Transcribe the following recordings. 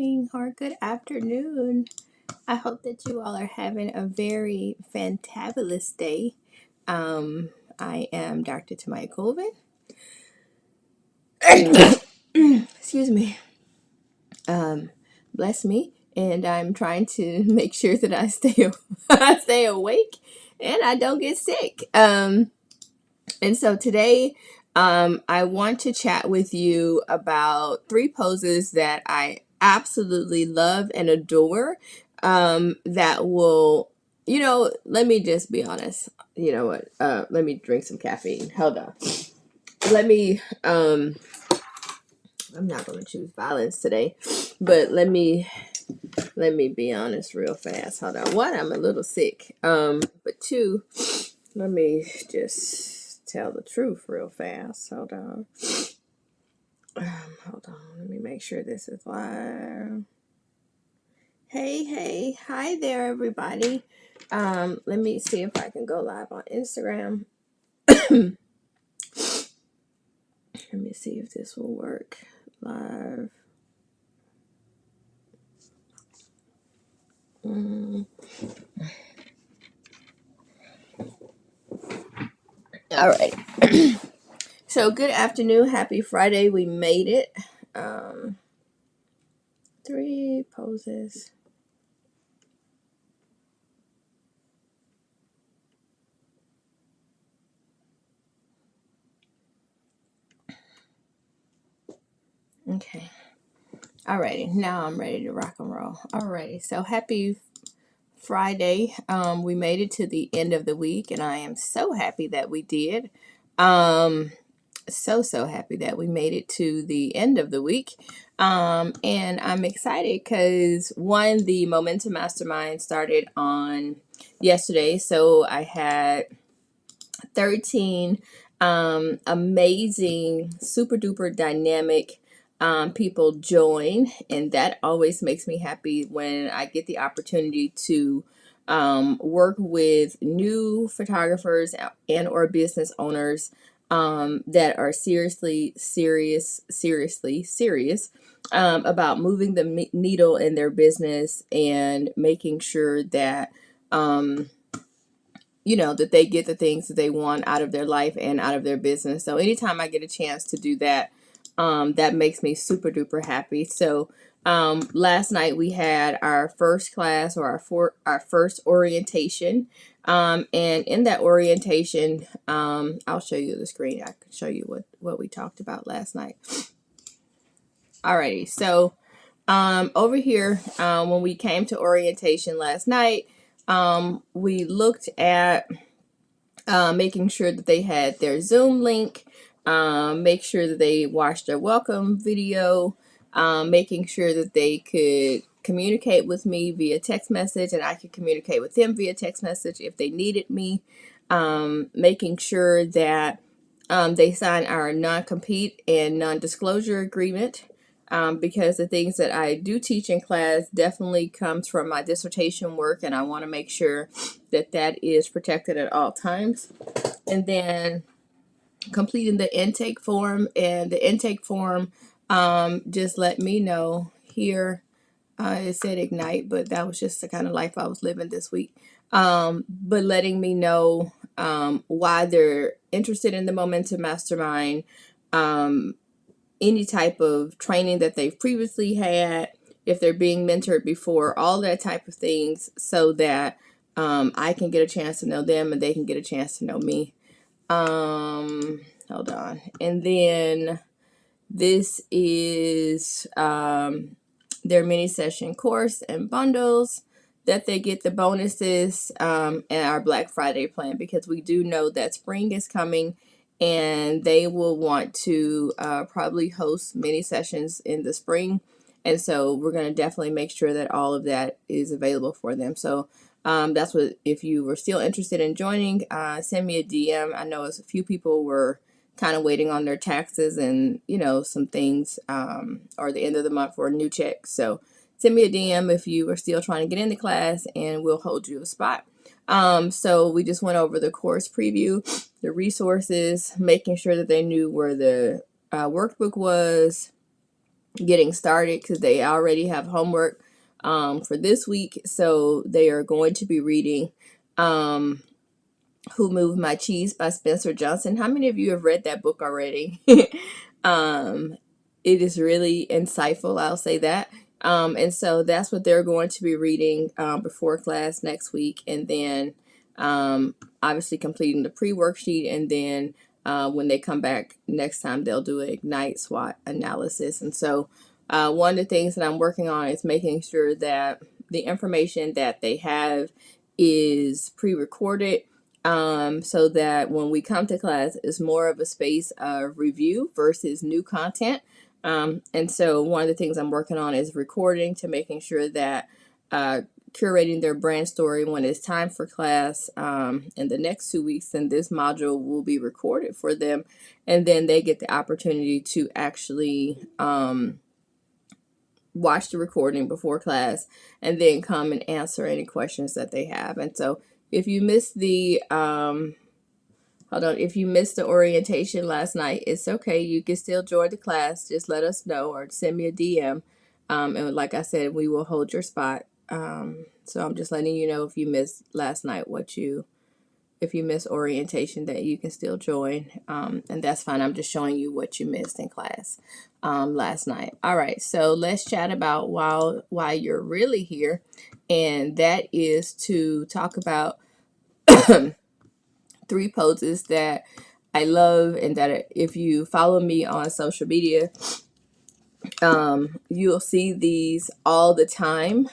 morning or good afternoon. I hope that you all are having a very fantabulous day. Um, I am Dr. Tamai Colvin. Excuse me. Um, Bless me. And I'm trying to make sure that I I stay awake and I don't get sick. And so today, I want to chat with you about three poses that I absolutely love and adore. That will, let me just be honest. You know what? Let me drink some caffeine. Hold on. Let me, I'm not going to choose violence today, but let me be honest real fast. Hold on. One, I'm a little sick. But two, let me just tell the truth real fast. Hold on. Hold on. Let me make sure this is live. Hey. Hi there, everybody. Let me see if I can go live on Instagram. Let me see if this will work live. All right. So good afternoon. Happy Friday. We made it. Three poses. Okay. Alrighty. Now I'm ready to rock and roll. Alrighty. So happy Friday. We made it to the end of the week, and I am so happy that we did. So happy that we made it to the end of the week. And I'm excited because one, the Momentum Mastermind started on yesterday. So I had 13 amazing, super duper dynamic people join, and that always makes me happy when I get the opportunity to work with new photographers and or business owners that are seriously serious about moving the needle in their business and making sure that that they get the things that they want out of their life and out of their business. So anytime I get a chance to do that, that makes me super duper happy. So last night we had our first class, or our first orientation. And in that orientation, I'll show you the screen. I can show you what we talked about last night. Alrighty, so over here, when we came to orientation last night, we looked at making sure that they had their Zoom link, make sure that they watched their welcome video, making sure that they could communicate with me via text message and I could communicate with them via text message if they needed me, making sure that they sign our non-compete and non-disclosure agreement. Because the things that I do teach in class definitely comes from my dissertation work, and I want to make sure that is protected at all times. And then completing the intake form, and the intake form just let me know here. It said Ignite, but that was just the kind of life I was living this week. But letting me know why they're interested in the Momentum Mastermind, any type of training that they've previously had, if they're being mentored before, all that type of things, so that I can get a chance to know them and they can get a chance to know me. Hold on. And then this is their mini session course and bundles that they get, the bonuses, and our Black Friday plan, because we do know that spring is coming and they will want to probably host mini sessions in the spring. And so we're going to definitely make sure that all of that is available for them. So that's what, if you were still interested in joining, send me a DM. I know a few people were kind of waiting on their taxes and some things, or the end of the month for a new check. So send me a DM if you are still trying to get into class, and we'll hold you a spot. So we just went over the course preview, the resources, making sure that they knew where the workbook was, getting started because they already have homework for this week. So they are going to be reading Who Moved My Cheese by Spencer Johnson. How many of you have read that book already? It is really insightful, I'll say that. And so that's what they're going to be reading before class next week. And then obviously completing the pre-worksheet. And then when they come back next time, they'll do an Ignite SWOT analysis. And so one of the things that I'm working on is making sure that the information that they have is pre-recorded, so that when we come to class, it's more of a space of review versus new content. And so one of the things I'm working on is recording, to making sure that curating their brand story when it's time for class in the next 2 weeks, then this module will be recorded for them, and then they get the opportunity to actually watch the recording before class and then come and answer any questions that they have. And so if you missed the if you missed the orientation last night, it's okay. You can still join the class. Just let us know or send me a DM. And like I said, we will hold your spot. So I'm just letting you know, if you missed last night, if you missed orientation, that you can still join. And that's fine. I'm just showing you what you missed in class last night. All right. So let's chat about why you're really here. And that is to talk about 3 poses that I love, and that if you follow me on social media, you'll see these all the time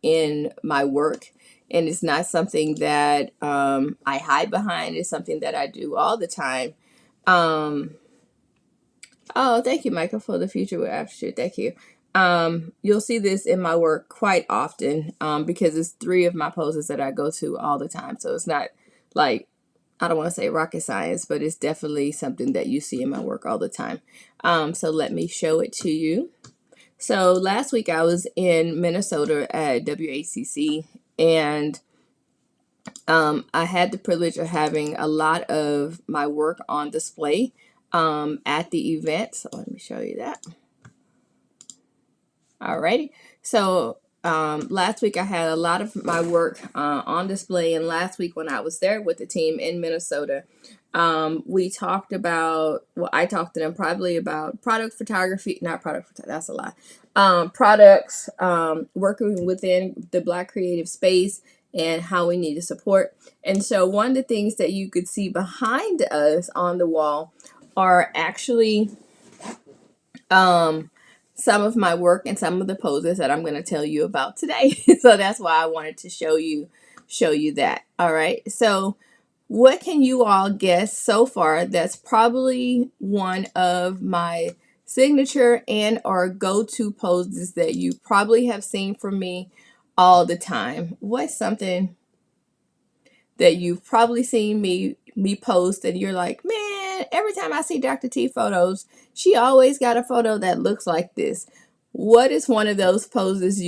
in my work. And it's not something that I hide behind. It's something that I do all the time. Oh, thank you, Michael, for the future with Aptitude. Thank you. You'll see this in my work quite often because it's 3 of my poses that I go to all the time. So it's not like, I don't want to say rocket science, but it's definitely something that you see in my work all the time. So let me show it to you. So last week I was in Minnesota at WACC, and I had the privilege of having a lot of my work on display at the event. So let me show you that. Alrighty. So last week I had a lot of my work on display, and last week when I was there with the team in Minnesota, we talked about, well, I talked to them probably about product photography, not product photography, that's a lie, products, working within the Black creative space, and how we need to support. And so one of the things that you could see behind us on the wall are actually some of my work and some of the poses that I'm going to tell you about today. So that's why I wanted to show you that. All right. So what can you all guess so far that's probably one of my signature and or go-to poses that you probably have seen from me all the time? What's something that you've probably seen me post and you're like, man, every time I see Dr. T photos, she always got a photo that looks like this? What is one of those poses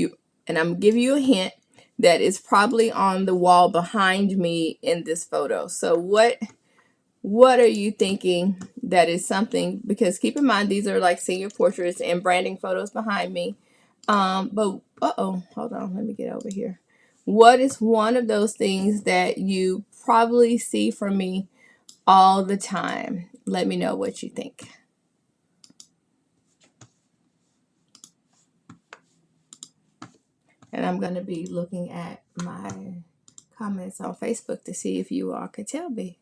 and I'm giving you a hint, that is probably on the wall behind me in this photo? So what are you thinking that is something, because keep in mind, these are like senior portraits and branding photos behind me. But hold on, let me get over here. What is one of those things that you probably see from me all the time? Let me know what you think. And I'm going to be looking at my comments on Facebook to see if you all could tell me.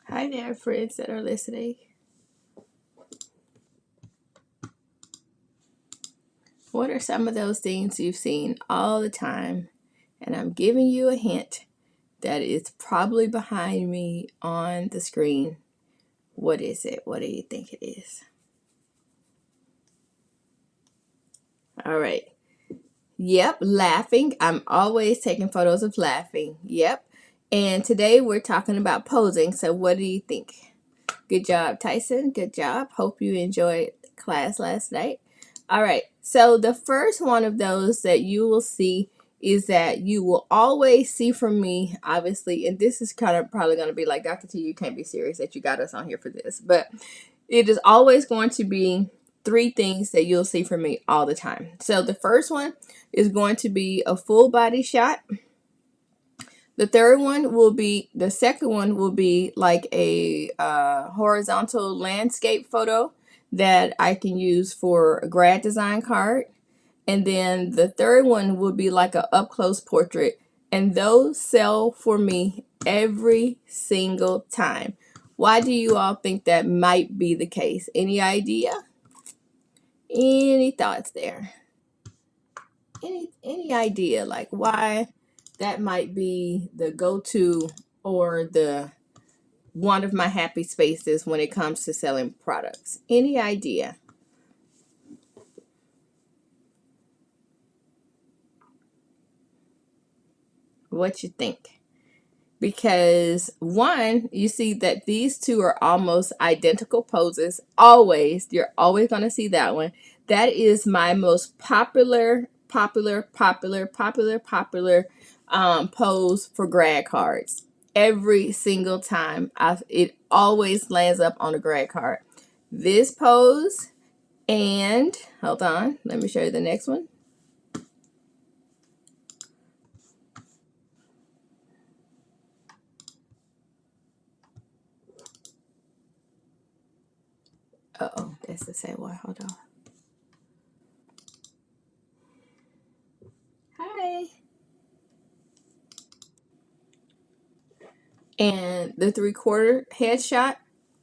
Hi there, friends that are listening. What are some of those things you've seen all the time? And I'm giving you a hint that it's probably behind me on the screen. What is it? What do you think it is? All right. Yep, laughing. I'm always taking photos of laughing. Yep. And today we're talking about posing. So what do you think? Good job, Tyson. Good job. Hope you enjoyed class last night. All right. So the first one of those that you will see is that you will always see from me, obviously, and this is kind of probably going to be like, Dr. T, you can't be serious that you got us on here for this, but it is always going to be three things that you'll see from me all the time. So the first one is going to be a full body shot. The second one will be like a horizontal landscape photo that I can use for a grad design card. And then the third one will be like a up close portrait. And those sell for me every single time. Why do you all think that might be the case? Any idea? Any thoughts there? Any idea like why that might be the go-to or the one of my happy spaces when it comes to selling products? Any idea? What you think? Because one, you see that these two are almost identical poses. Always, you're always going to see that one. That is my most popular pose for grad cards. Every single time, it always lands up on a grad card. This pose, and hold on, let me show you the next one. Uh-oh, that's the same one. Hold on. Hi. And the 3/4 headshot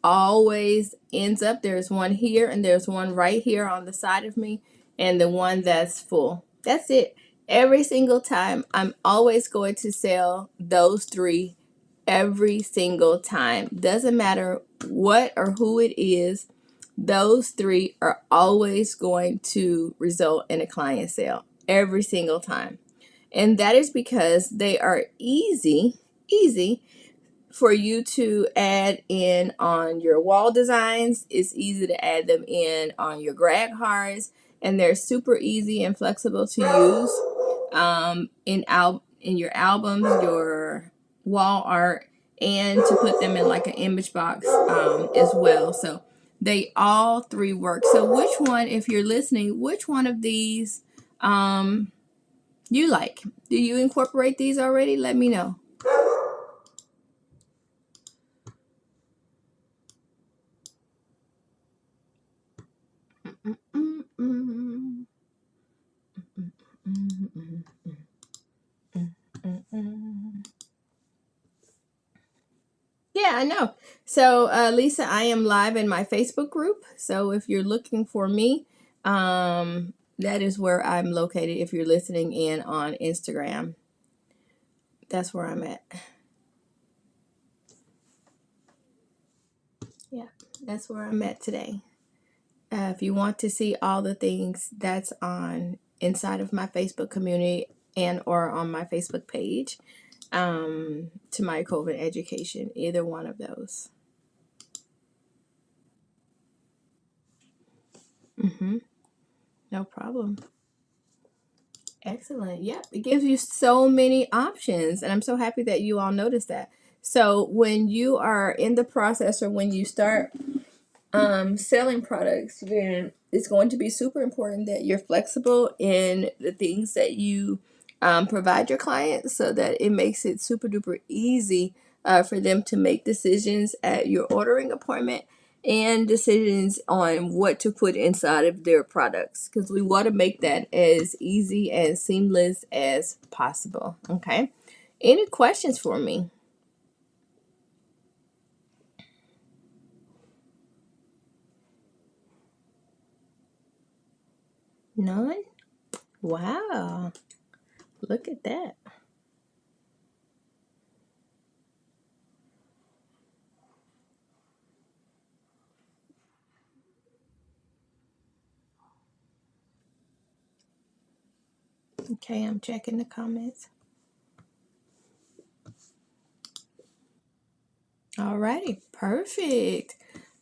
always ends up, there's one here and there's one right here on the side of me, and the one that's full. That's it. Every single time, I'm always going to sell those three every single time. Doesn't matter what or who it is, those three are always going to result in a client sale every single time. And that is because they are easy for you to add in on your wall designs. It's easy to add them in on your grad cards, and they're super easy and flexible to use in your albums, your wall art, and to put them in like an image box as well. So they all three work. So which one, if you're listening, which one of these you like? Do you incorporate these already? Let me know. Yeah, I know. So, Lisa, I am live in my Facebook group. So, if you're looking for me, that is where I'm located. If you're listening in on Instagram, that's where I'm at. Yeah, that's where I'm at today. If you want to see all the things that's on inside of my Facebook community and or on my Facebook page, Tamaya Colvin Education, either one of those. No problem. Excellent. Yep. It gives you so many options. And I'm so happy that you all noticed that. So when you are in the process or when you start selling products, then it's going to be super important that you're flexible in the things that you provide your clients, so that it makes it super duper easy for them to make decisions at your ordering appointment and decisions on what to put inside of their products, because we want to make that as easy and seamless as possible. Okay. Any questions for me? None? Wow. Look at that. Okay, I'm checking the comments. Alrighty, perfect.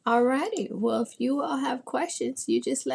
Alrighty, well, if you all have questions, you just let